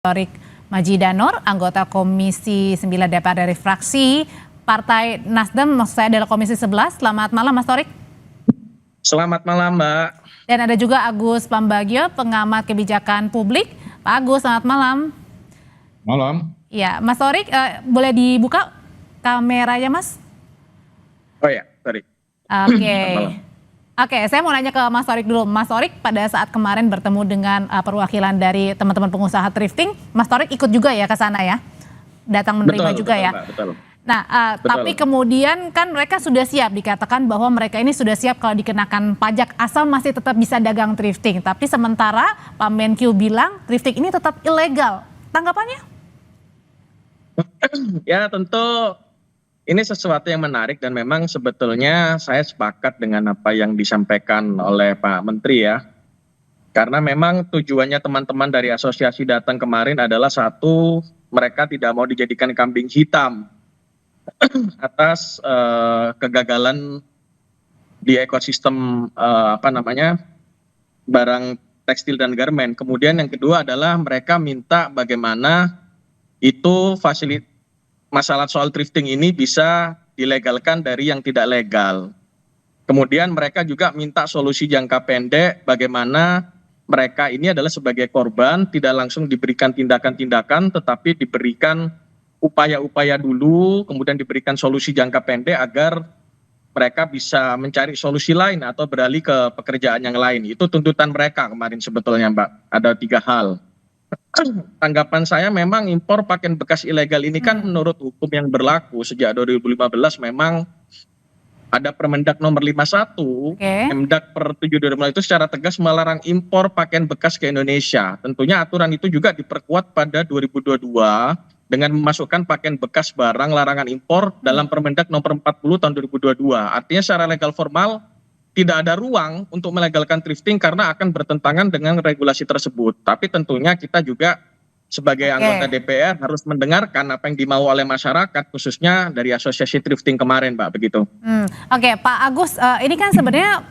Torik Majidanur, anggota Komisi 9 DPR dari fraksi Partai Nasdem, maksud saya adalah Komisi 11. Selamat malam Mas Torik. Selamat malam Mbak. Dan ada juga Agus Pambagio, pengamat kebijakan publik. Pak Agus, selamat malam. Malam. Ya, Mas Torik, boleh dibuka kameranya Mas? Oh ya, sorry. Oke. Oke, saya mau nanya ke Mas Torik dulu. Mas Torik pada saat kemarin bertemu dengan perwakilan dari teman-teman pengusaha thrifting, Mas Torik ikut juga ya ke sana ya? Datang menerima juga ya? Betul. Nah, tapi kemudian kan mereka sudah siap, dikatakan bahwa mereka ini sudah siap kalau dikenakan pajak asal masih tetap bisa dagang thrifting. Tapi sementara Pak Menkyu bilang thrifting ini tetap ilegal. Tanggapannya? Ya tentu ini sesuatu yang menarik dan memang sebetulnya saya sepakat dengan apa yang disampaikan oleh Pak Menteri ya. Karena memang tujuannya teman-teman dari asosiasi datang kemarin adalah satu, mereka tidak mau dijadikan kambing hitam atas kegagalan di ekosistem barang tekstil dan garmen. Kemudian yang kedua adalah mereka minta bagaimana itu masalah soal thrifting ini bisa dilegalkan dari yang tidak legal. Kemudian mereka juga minta solusi jangka pendek bagaimana mereka ini adalah sebagai korban tidak langsung diberikan tindakan-tindakan tetapi diberikan upaya-upaya dulu, kemudian diberikan solusi jangka pendek agar mereka bisa mencari solusi lain atau beralih ke pekerjaan yang lain. Itu tuntutan mereka kemarin sebetulnya Mbak. Ada 3 hal. Tanggapan saya memang impor pakaian bekas ilegal ini kan menurut hukum yang berlaku sejak 2015 memang ada Permendak nomor 51, Mendak per 7 2015 itu secara tegas melarang impor pakaian bekas ke Indonesia. Tentunya aturan itu juga diperkuat pada 2022 dengan memasukkan pakaian bekas barang larangan impor dalam Permendak nomor 40 tahun 2022. Artinya secara legal formal tidak ada ruang untuk melegalkan thrifting karena akan bertentangan dengan regulasi tersebut. Tapi tentunya kita juga sebagai anggota DPR harus mendengarkan apa yang dimau oleh masyarakat, khususnya dari asosiasi thrifting kemarin, Mbak, begitu. Oke, Pak Agus, ini kan sebenarnya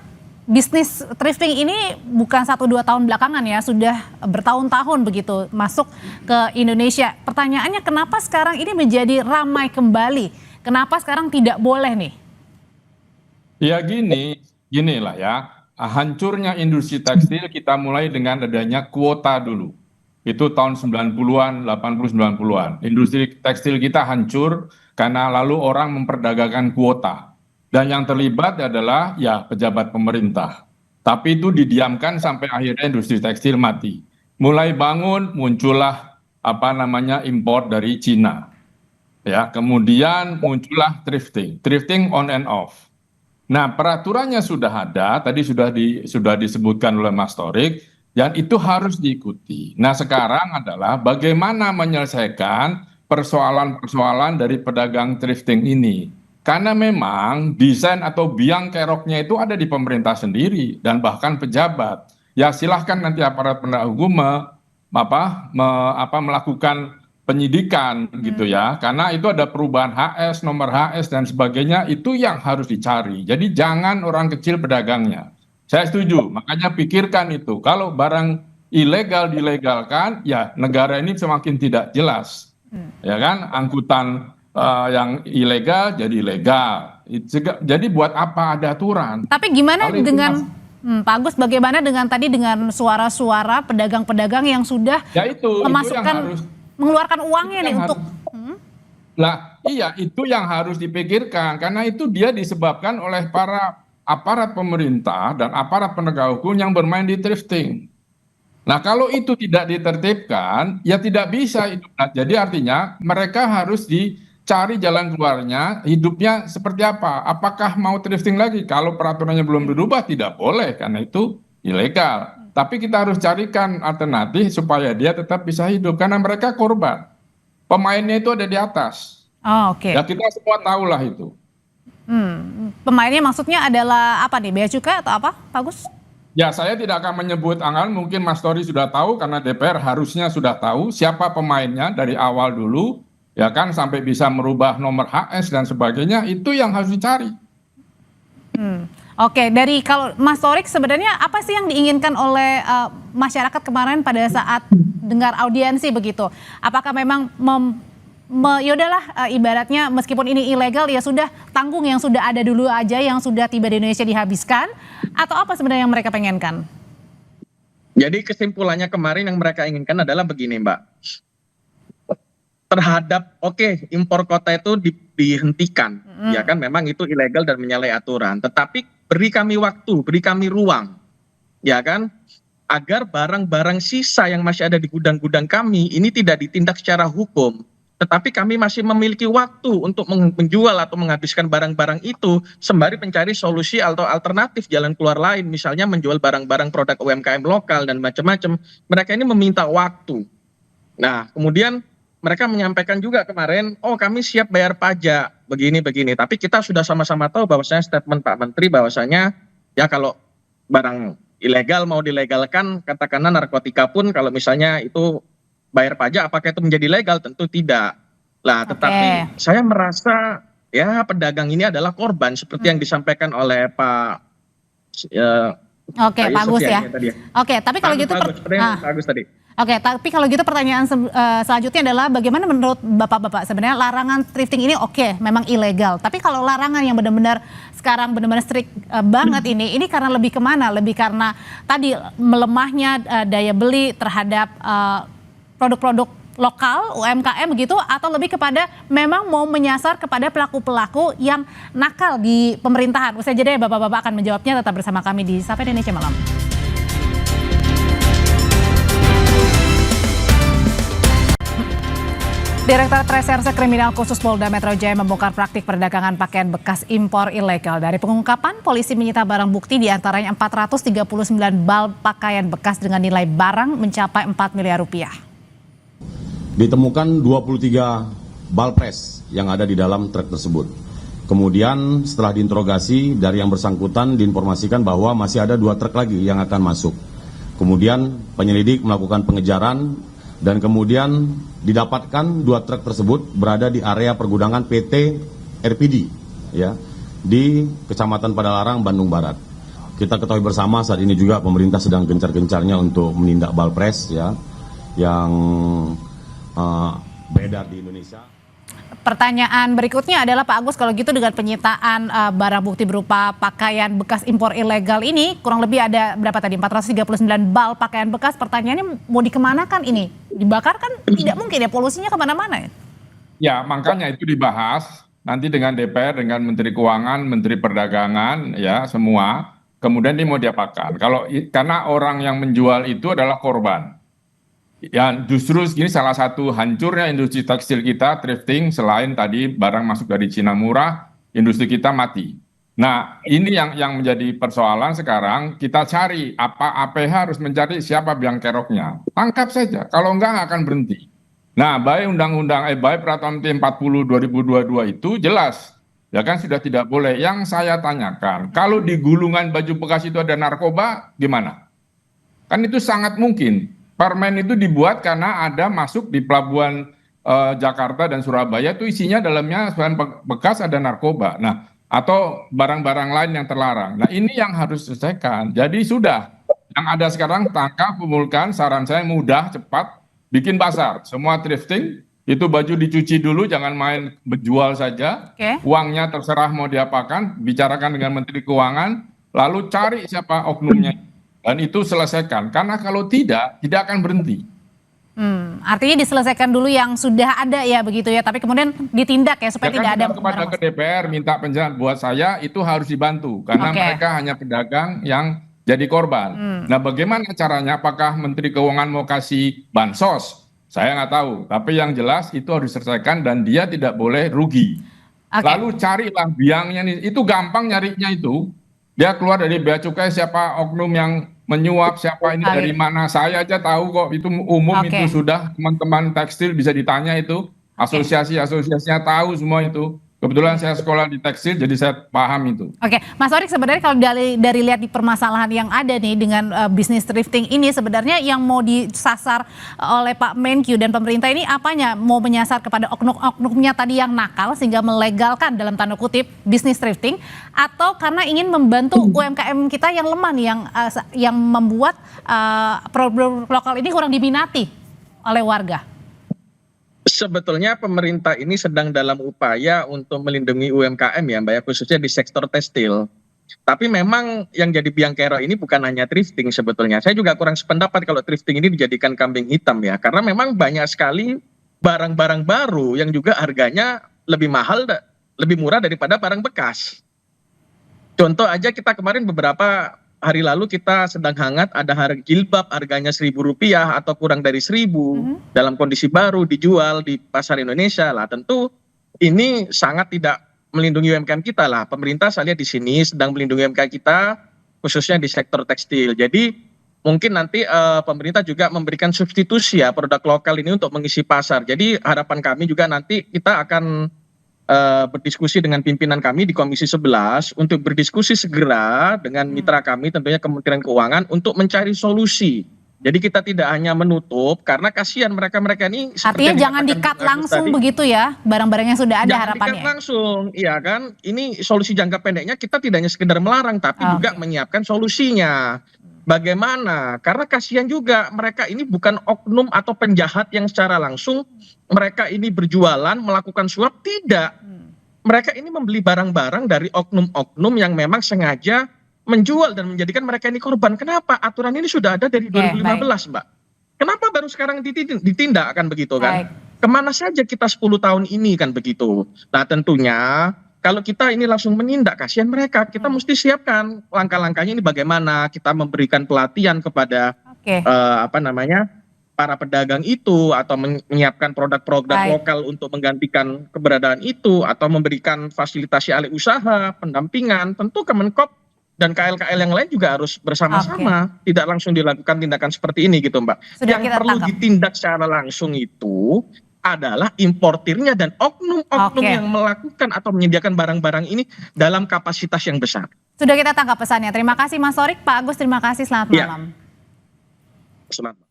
bisnis thrifting ini bukan 1-2 tahun belakangan ya, sudah bertahun-tahun begitu masuk ke Indonesia. Pertanyaannya kenapa sekarang ini menjadi ramai kembali? Kenapa sekarang tidak boleh nih? Ya ginilah ya, hancurnya industri tekstil kita mulai dengan adanya kuota dulu. Itu tahun 90-an, 80, 90-an. Industri tekstil kita hancur karena lalu orang memperdagangkan kuota. Dan yang terlibat adalah ya pejabat pemerintah. Tapi itu didiamkan sampai akhirnya industri tekstil mati. Mulai bangun muncullah impor dari Cina. Ya, kemudian muncullah thrifting on and off. Nah, peraturannya sudah ada, tadi sudah disebutkan oleh Mas Torik, dan itu harus diikuti. Nah, sekarang adalah bagaimana menyelesaikan persoalan-persoalan dari pedagang thrifting ini. Karena memang desain atau biang keroknya itu ada di pemerintah sendiri dan bahkan pejabat. Ya silahkan nanti aparat penegak hukum melakukan penyidikan gitu ya. Karena itu ada perubahan HS, nomor HS dan sebagainya, itu yang harus dicari. Jadi jangan orang kecil pedagangnya. Saya setuju, makanya pikirkan itu. Kalau barang ilegal dilegalkan, ya negara ini semakin tidak jelas. Ya kan, angkutan yang ilegal jadi legal. Jadi buat apa ada aturan? Tapi gimana dengan Pak Agus, bagaimana dengan suara-suara pedagang-pedagang yang sudah mengeluarkan uangnya nih untuk iya itu yang harus dipikirkan karena itu dia disebabkan oleh para aparat pemerintah dan aparat penegak hukum yang bermain di thrifting. Nah kalau itu tidak ditertibkan ya tidak bisa itu. Nah, jadi artinya mereka harus dicari jalan keluarnya, hidupnya seperti apa, apakah mau thrifting lagi, kalau peraturannya belum berubah tidak boleh karena itu ilegal. Tapi kita harus carikan alternatif supaya dia tetap bisa hidup karena mereka korban. Pemainnya itu ada di atas. Ya kita semua tahulah itu. Pemainnya maksudnya adalah apa nih, bea cukai atau apa, Pak Agus? Ya saya tidak akan menyebut anggaran, mungkin Mas Tori sudah tahu karena DPR harusnya sudah tahu siapa pemainnya dari awal dulu, ya kan sampai bisa merubah nomor HS dan sebagainya, itu yang harus dicari. Oke, dari kalau Mas Torik sebenarnya apa sih yang diinginkan oleh masyarakat kemarin pada saat dengar audiensi begitu? Apakah memang yaudahlah ibaratnya meskipun ini ilegal ya sudah tanggung yang sudah ada dulu aja yang sudah tiba di Indonesia dihabiskan, atau apa sebenarnya yang mereka pengenkan? Jadi kesimpulannya kemarin yang mereka inginkan adalah begini, Mbak. Terhadap impor kota itu dihentikan, ya kan memang itu ilegal dan menyalahi aturan. Tetapi beri kami waktu, beri kami ruang, ya kan, agar barang-barang sisa yang masih ada di gudang-gudang kami ini tidak ditindak secara hukum. Tetapi kami masih memiliki waktu untuk menjual atau menghabiskan barang-barang itu sembari mencari solusi atau alternatif jalan keluar lain, misalnya menjual barang-barang produk UMKM lokal dan macam-macam. Mereka ini meminta waktu. Nah, kemudian mereka menyampaikan juga kemarin, kami siap bayar pajak, begini. Tapi kita sudah sama-sama tahu bahwasanya statement Pak Menteri bahwasanya ya kalau barang ilegal mau dilegalkan, katakanlah narkotika pun kalau misalnya itu bayar pajak, apakah itu menjadi legal? Tentu tidak. Lah, tetapi saya merasa ya pedagang ini adalah korban seperti yang disampaikan oleh Pak Pak Agus ya. Oke, tapi kalau gitu Pak Agus tadi. Oke, tapi kalau gitu pertanyaan selanjutnya adalah bagaimana menurut Bapak-bapak sebenarnya larangan thrifting ini memang ilegal. Tapi kalau larangan yang benar-benar sekarang benar-benar strict banget ini karena lebih kemana? Lebih karena tadi melemahnya daya beli terhadap produk-produk lokal UMKM begitu, atau lebih kepada memang mau menyasar kepada pelaku-pelaku yang nakal di pemerintahan? Usai jeda ya Bapak-bapak akan menjawabnya, tetap bersama kami di Sapa Indonesia Malam. Direktur Reserse Kriminal Khusus Polda Metro Jaya membongkar praktik perdagangan pakaian bekas impor ilegal. Dari pengungkapan, polisi menyita barang bukti diantaranya 439 bal pakaian bekas dengan nilai barang mencapai 4 miliar rupiah. Ditemukan 23 bal pres yang ada di dalam truk tersebut. Kemudian setelah diinterogasi dari yang bersangkutan diinformasikan bahwa masih ada 2 truk lagi yang akan masuk. Kemudian penyelidik melakukan pengejaran dan kemudian didapatkan 2 truk tersebut berada di area pergudangan PT RPD ya di Kecamatan Padalarang, Bandung Barat. Kita ketahui bersama saat ini juga pemerintah sedang gencar-gencarnya untuk menindak balpres ya yang beredar di Indonesia. Pertanyaan berikutnya adalah Pak Agus, kalau gitu dengan penyitaan barang bukti berupa pakaian bekas impor ilegal ini, kurang lebih ada berapa tadi, 439 bal pakaian bekas, pertanyaannya mau dikemanakan ini? Dibakar kan tidak mungkin ya, polusinya kemana-mana ya? Ya, makanya itu dibahas nanti dengan DPR, dengan Menteri Keuangan, Menteri Perdagangan, ya semua, kemudian ini mau diapakan. Karena orang yang menjual itu adalah korban. Ya justru ini salah satu hancurnya industri tekstil kita, thrifting, selain tadi barang masuk dari Cina murah, industri kita mati. Nah ini yang menjadi persoalan sekarang, kita cari APH harus mencari siapa biang keroknya. Tangkap saja, kalau enggak akan berhenti. Nah baik peraturan Menteri 40 2022 itu jelas, ya kan sudah tidak boleh. Yang saya tanyakan, kalau di gulungan baju bekas itu ada narkoba, gimana? Kan itu sangat mungkin. Permen itu dibuat karena ada masuk di pelabuhan Jakarta dan Surabaya itu isinya dalamnya selain bekas ada narkoba. Nah, atau barang-barang lain yang terlarang. Nah, ini yang harus diselesaikan. Jadi sudah, yang ada sekarang tangkap, kumpulkan, saran saya mudah, cepat, bikin pasar. Semua thrifting, itu baju dicuci dulu, jangan main berjual saja. Uangnya terserah mau diapakan, bicarakan dengan Menteri Keuangan, lalu cari siapa oknumnya. Dan itu selesaikan, karena kalau tidak akan berhenti. Artinya diselesaikan dulu yang sudah ada ya begitu ya, tapi kemudian ditindak ya supaya tidak ada. Kepada ke DPR minta penjelasan buat saya itu harus dibantu, karena mereka hanya pedagang yang jadi korban. Nah bagaimana caranya, apakah Menteri Keuangan mau kasih bansos? Saya nggak tahu, tapi yang jelas itu harus diselesaikan dan dia tidak boleh rugi. Lalu carilah biangnya, itu gampang nyarinya itu. Dia keluar dari bea cukai siapa oknum yang menyuap, siapa ini dari mana, saya aja tahu kok, itu umum. Itu sudah teman-teman tekstil bisa ditanya itu, asosiasinya tahu semua itu. Kebetulan saya sekolah di tekstil, jadi saya paham itu. Oke, Mas Orik, sebenarnya kalau dari lihat di permasalahan yang ada nih dengan bisnis thrifting ini, sebenarnya yang mau disasar oleh Pak Menkyu dan pemerintah ini apanya? Mau menyasar kepada oknum-oknumnya tadi yang nakal sehingga melegalkan dalam tanda kutip bisnis thrifting, atau karena ingin membantu UMKM kita yang lemah nih, yang membuat produk lokal ini kurang diminati oleh warga? Sebetulnya pemerintah ini sedang dalam upaya untuk melindungi UMKM ya Mbak ya, khususnya di sektor tekstil. Tapi memang yang jadi biang kerok ini bukan hanya thrifting sebetulnya. Saya juga kurang sependapat kalau thrifting ini dijadikan kambing hitam ya. Karena memang banyak sekali barang-barang baru yang juga harganya lebih mahal, lebih murah daripada barang bekas. Contoh aja, kita kemarin beberapa hari lalu kita sedang hangat ada harga jilbab harganya Rp1.000 atau kurang dari 1.000 dalam kondisi baru dijual di pasar Indonesia lah. Tentu ini sangat tidak melindungi UMKM kita lah. Pemerintah saya lihat di sini sedang melindungi UMKM kita khususnya di sektor tekstil. Jadi mungkin nanti pemerintah juga memberikan substitusi ya produk lokal ini untuk mengisi pasar. Jadi harapan kami juga nanti kita akan berdiskusi dengan pimpinan kami di Komisi 11 untuk berdiskusi segera dengan mitra kami tentunya Kementerian Keuangan untuk mencari solusi. Jadi kita tidak hanya menutup karena kasihan mereka-mereka ini. Artinya jangan di-cut langsung tadi, begitu ya, barang-barang yang sudah ada jangan harapannya. Jangan di-cut langsung, iya kan. Ini solusi jangka pendeknya kita tidak hanya sekedar melarang tapi juga menyiapkan solusinya. Bagaimana? Karena kasihan juga mereka ini bukan oknum atau penjahat yang secara langsung mereka ini berjualan melakukan suap, tidak. Mereka ini membeli barang-barang dari oknum-oknum yang memang sengaja menjual dan menjadikan mereka ini korban. Kenapa? Aturan ini sudah ada dari 2015, Mbak. Kenapa baru sekarang ditindak kan begitu kan? Kemana saja kita 10 tahun ini kan begitu. Nah tentunya kalau kita ini langsung menindak, kasihan mereka. Kita mesti siapkan langkah-langkahnya ini bagaimana kita memberikan pelatihan kepada para pedagang itu, atau menyiapkan produk-produk lokal untuk menggantikan keberadaan itu, atau memberikan fasilitasi alih usaha, pendampingan. Tentu Kemenkop dan KL-KL yang lain juga harus bersama-sama, tidak langsung dilakukan tindakan seperti ini gitu Mbak. Yang perlu ditindak secara langsung itu adalah importirnya dan oknum-oknum yang melakukan atau menyediakan barang-barang ini dalam kapasitas yang besar. Sudah kita tangkap pesannya. Terima kasih Mas Orik. Pak Agus terima kasih, selamat malam. Selamat.